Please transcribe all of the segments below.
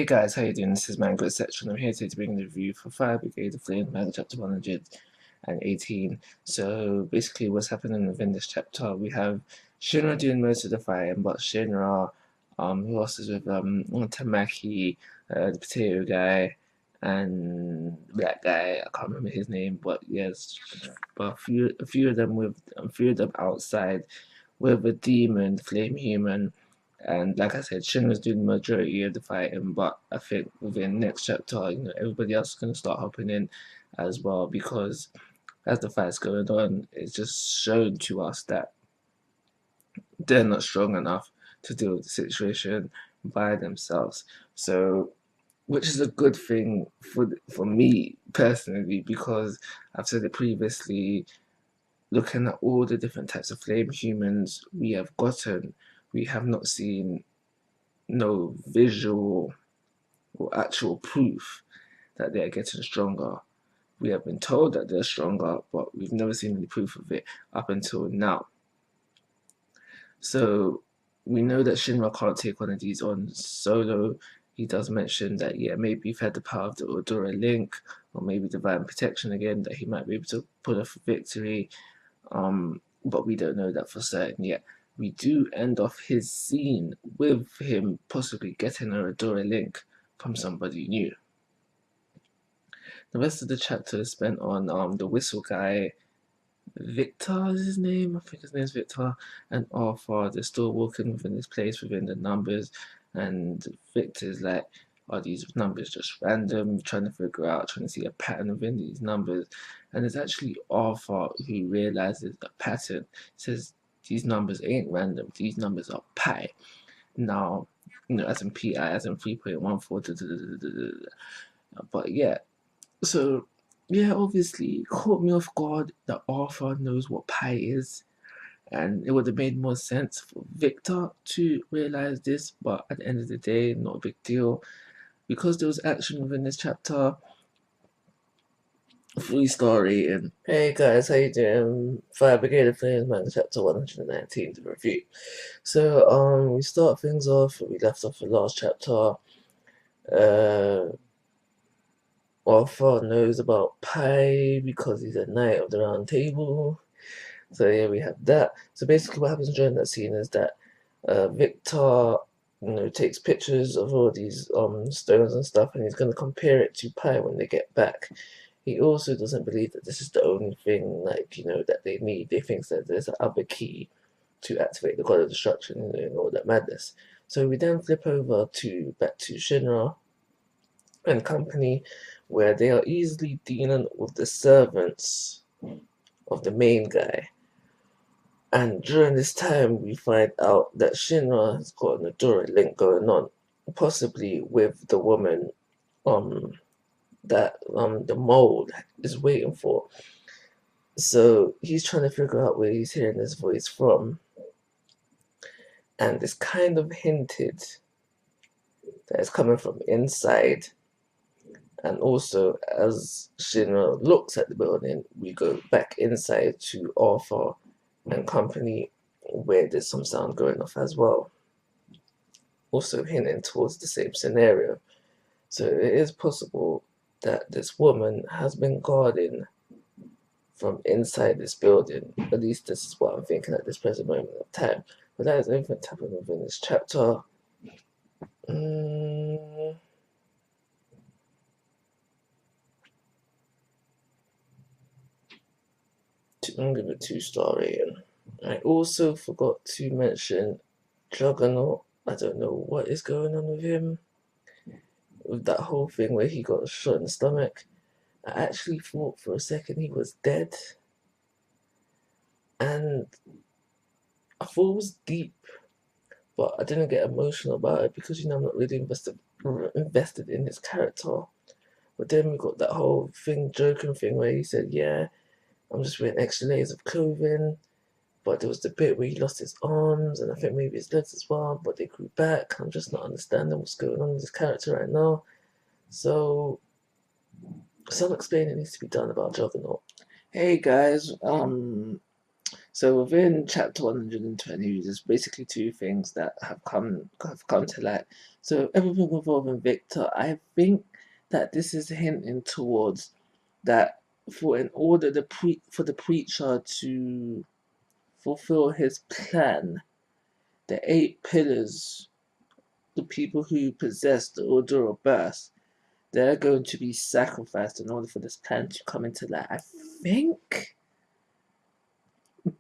Hey guys, how you doing? This is Manga section. I'm here today to bring the review for Fire Brigade of Flame, Manga chapter 118. So basically what's happening within this chapter, we have Shinra doing most of the fighting, but Shinra, who else is with Tamaki, the potato guy, and black guy, I can't remember his name, but yes, but a few of them outside with a demon, flame human. And like I said, Shin was doing the majority of the fighting, but I think within next chapter, everybody else is gonna start hopping in as well because as the fight's going on, it's just shown to us that they're not strong enough to deal with the situation by themselves. So, which is a good thing for me personally because I've said it previously. Looking at all the different types of flame humans we have gotten, we have not seen no visual or actual proof that they are getting stronger. We have been told that they're stronger, but we've never seen any proof of it up until now. So we know that Shinra can't take one of these on solo. He does mention that, yeah, maybe if he had the power of the Odora Link or maybe Divine Protection again, that he might be able to pull off a victory. But we don't know that for certain yet. We do end off his scene with him possibly getting a Odora Link from somebody new. The rest of the chapter is spent on the whistle guy. Victor is his name. I think his name's Victor. And Arthur, they're still walking within this place within the numbers. And Victor's like, are these numbers just random? Trying to figure out, trying to see a pattern within these numbers. And it's actually Arthur who realizes the pattern. Says these numbers ain't random. These numbers are pi. Now, as in pi, as in 3.14. But yeah, so yeah, obviously it caught me off guard that Arthur knows what pi is, and it would have made more sense for Victor to realize this, but at the end of the day, not a big deal. Because there was action within this chapter, 3-star rating. Hey guys, how you doing? Fire Brigade of Flames, Manga chapter 119 to review. So we start things off, we left off the last chapter. Arthur knows about pi because he's a knight of the round table. So yeah, we have that. So basically what happens during that scene is that Victor takes pictures of all these stones and stuff, and he's going to compare it to pi when they get back. He also doesn't believe that this is the only thing that they need. They think that there's another key to activate the God of Destruction and all that madness. So we then flip over back to Shinra and company, where they are easily dealing with the servants of the main guy. And during this time, we find out that Shinra has got an Odora Link going on, possibly with the woman that the mold is waiting for. So he's trying to figure out where he's hearing this voice from, and it's kind of hinted that it's coming from inside. And also, as Shinra looks at the building, we go back inside to Arthur and company, where there's some sound going off as well. Also hinting towards the same scenario. So it is possible that this woman has been guarding from inside this building. At least this is what I'm thinking at this present moment of time. But that is everything that's happening within this chapter. I'm gonna give it 2-star rating. I also forgot to mention Juggernaut. I don't know what is going on with him. With that whole thing where he got shot in the stomach. I actually thought for a second he was dead. And I thought it was deep. But I didn't get emotional about it because, I'm not really invested in his character. But then we got that whole joking thing where he said, yeah, I'm just wearing extra layers of clothing. But there was the bit where he lost his arms and I think maybe his legs as well, but they grew back. I'm just not understanding what's going on with this character right now. So some explaining needs to be done about Juggernaut. Hey guys, So within chapter 120, there's basically two things that have come to light. So everything involving Victor, I think that this is hinting towards that for in order for the preacher to fulfill his plan, the 8 pillars, the people who possess the order of birth, they're going to be sacrificed in order for this plan to come into light. Think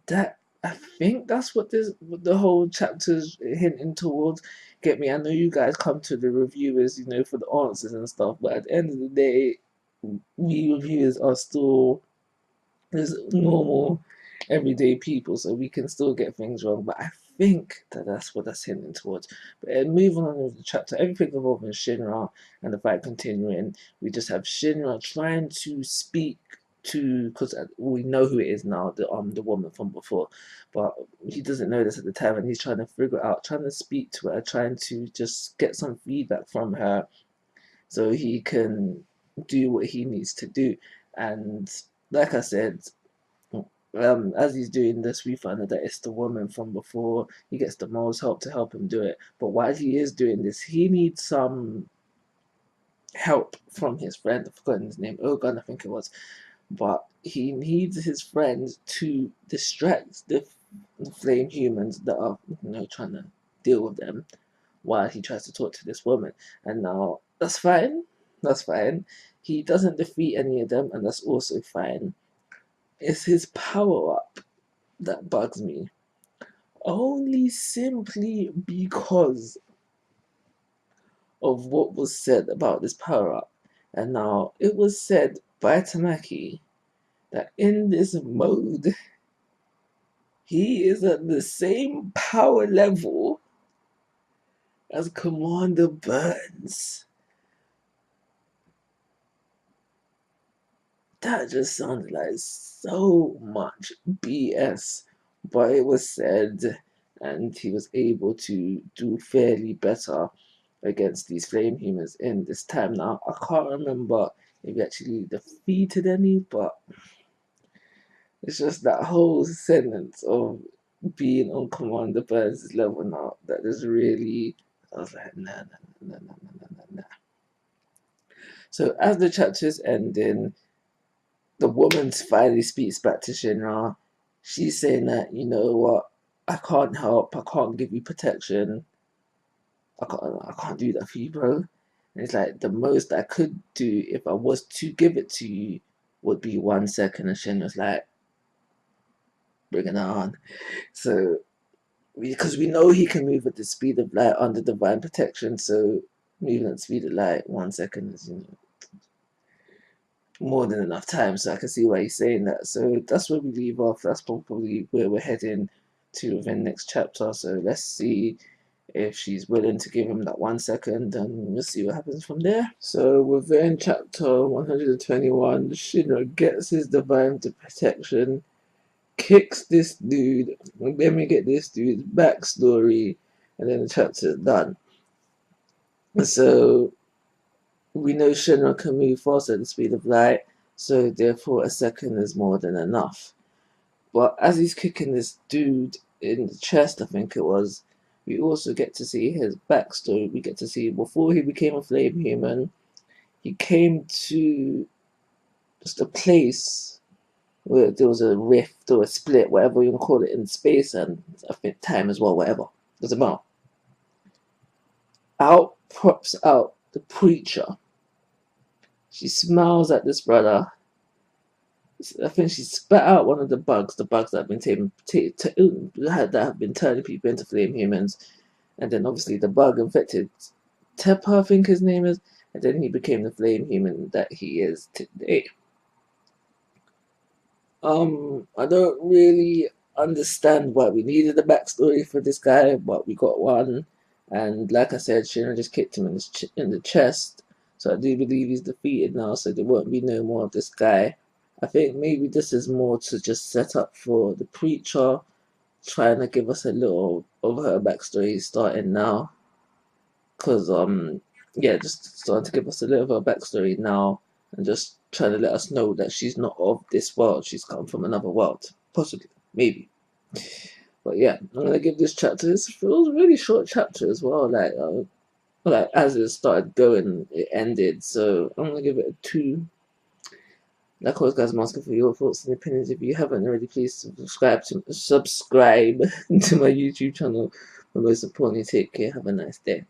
that I think that's what the whole chapter's hinting towards. Get me? I know you guys come to the reviewers, for the answers and stuff, but at the end of the day, we reviewers are still just normal, everyday people, so we can still get things wrong. But I think that that's what that's hinting towards. But moving on with the chapter, everything involving Shinra and the fight continuing, we just have Shinra trying to speak to, because we know who it is now, the woman from before, but he doesn't know this at the time, and he's trying to figure out, trying to speak to her, trying to just get some feedback from her, so he can do what he needs to do. And like I said, as he's doing this, we find out that it's the woman from before. He gets the most help to help him do it. But while he is doing this, he needs some help from his friend. I've forgotten his name. Ogun, I think it was. But he needs his friend to distract the flame humans that are, trying to deal with them while he tries to talk to this woman. And now that's fine. That's fine. He doesn't defeat any of them, and that's also fine. It's his power up that bugs me. Only simply because of what was said about this power up. And now it was said by Tamaki that in this mode, he is at the same power level as Commander Burns. That just sounded like so much BS. But it was said, and he was able to do fairly better against these flame humans in this time. Now, I can't remember if he actually defeated any, but it's just that whole sentence of being on Commander Burns' level now that is really, I was like, nah, nah, nah, nah, nah, nah, nah, nah. So as the chapter is ending, the woman finally speaks back to Shinra. She's saying that, you know what, I can't help, I can't give you protection. I can't do that for you, bro. And it's like the most I could do if I was to give it to you would be 1 second. And Shinra's like, bring it on. So, because we know he can move at the speed of light under divine protection, so moving at the speed of light, 1 second is, more than enough time. So I can see why he's saying that. So that's where we leave off. That's probably where we're heading to within next chapter. So let's see if she's willing to give him that 1 second, and we'll see what happens from there. So within chapter 121, Shinra gets his divine protection, kicks this dude, and then we get this dude's backstory, and then the chapter's done. So we know Shinra can move faster at the speed of light, so therefore 1 second is more than enough. But as he's kicking this dude in the chest, I think it was, we also get to see his backstory. We get to see before he became a flame human, he came to just a place where there was a rift or a split, whatever you want to call it, in space and I think time as well, whatever. Doesn't matter. Out pops out the preacher. She smiles at this brother. I think she spat out one of the bugs that have been that have been turning people into flame humans, and then obviously the bug infected Tepa, I think his name is, and then he became the flame human that he is today. I don't really understand why we needed a backstory for this guy, but we got one, and like I said, Shinra just kicked him in the chest, so I do believe he's defeated now, so there won't be no more of this guy. I think maybe this is more to just set up for the preacher, trying to give us a little of her backstory starting now. Because, yeah, just starting to give us a little of her backstory now, and just trying to let us know that she's not of this world, she's come from another world. Possibly, maybe. But yeah, I'm gonna give this chapter. It was a really short chapter as well. Like as it started going, it ended. So I'm gonna give it a 2. Like always, guys, I'm asking for your thoughts and opinions. If you haven't already, please subscribe to my YouTube channel. But most importantly, take care. Have a nice day.